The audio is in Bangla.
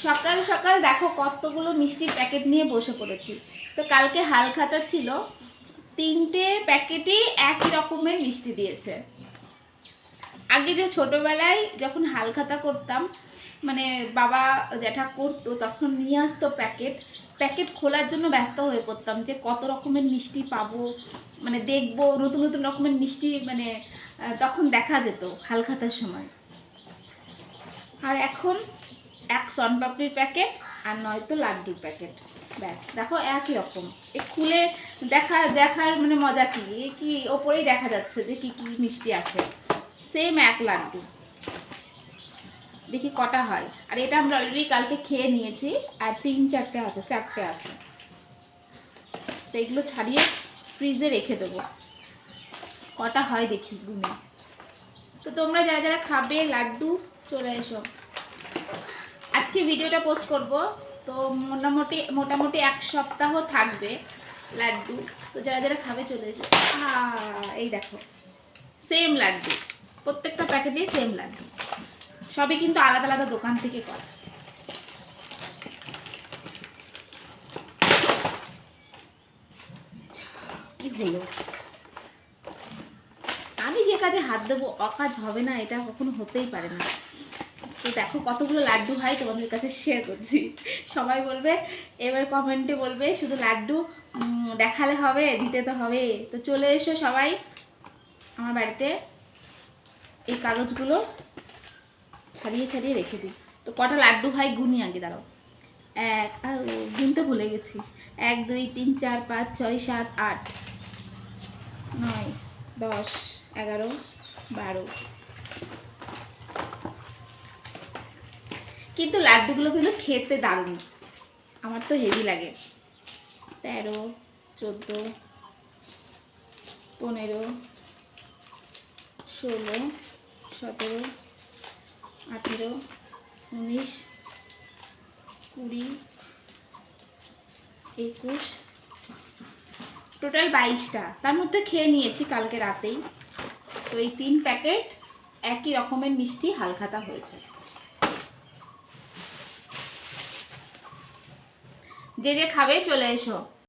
সকাল সকাল দেখো কতগুলো মিষ্টির প্যাকেট নিয়ে বসে পড়েছি। তো কালকে হালখাতা ছিল, 3টে প্যাকেটেই একই রকমের মিষ্টি দিয়েছে। আগে যে ছোটোবেলায় যখন হালখাতা করতাম, মানে বাবা যেটা করতো তখন নিয়ে আসতো প্যাকেট প্যাকেট খোলার জন্য ব্যস্ত হয়ে পড়তাম যে কত রকমের মিষ্টি পাবো, মানে দেখবো নতুন নতুন রকমের মিষ্টি, মানে তখন দেখা যেত হালখাতার সময়। আর এখন এক সনপাপড়ির প্যাকেট আর নয়তো লাড্ডুর প্যাকেট, ব্যাস দেখো একই রকম। এ খুলে দেখার মানে মজা কি, কি ওপরেই দেখা যাচ্ছে যে কি কি মিষ্টি আছে, সেম এক লাড্ডু। দেখি কটা হয়। আর এটা আমরা অলরেডি কালকে খেয়ে নিয়েছি, আর 3-4টে আছে, 4টে আছে। তো এগুলো ছাড়িয়ে ফ্রিজে রেখে দেবো, কটা হয় দেখি গুনে। তো তোমরা যারা যারা খাবে লাড্ডু চলে এসো। আজকে ভিডিওটা পোস্ট করব, তো মোটামুটি 1 সপ্তাহ থাকবে লাড্ডু। তো যারা যারা খাবে চলে এসো। এই দেখো সেম লাড্ডু, প্রত্যেকটা প্যাকেটেই সেম লাড্ডু, সবই কিন্তু আলাদা আলাদা দোকান থেকে করা। কি হলো, আমি যে কাজে হাত দেবো অকাজ হবে না, এটা কখনো হতেই পারে না। তো দেখো কতগুলো লাড্ডু হয় তোমাদের কাছে শেয়ার করছি। সবাই বলবে, এবার কমেন্টে বলবে শুধু লাড্ডু দেখালে হবে, দিতে তো হবে। তো চলে এসো সবাই আমার বাড়িতে। এই কাগজগুলো ছাড়িয়ে ছাড়িয়ে রেখে দিই। তো কটা লাড্ডু হয় গুনি আগে, দাঁড়াও। গুনতে ভুলে গেছি। 1 2 3 4 5 6 7 8 9 10 11 12। কিন্তু লাড্ডুগুলো কিন্তু খেতে দারুণ, আমার তো হেভি লাগে। 13 14 15 16 17 18 19 20 21, টোটাল 22টা। তার মধ্যে খেয়ে নিয়েছি কালকে রাতেই। তো এই 3 প্যাকেট একই রকমের মিষ্টি হালখাতা হয়েছে। যে যে খাবে চলে এসো।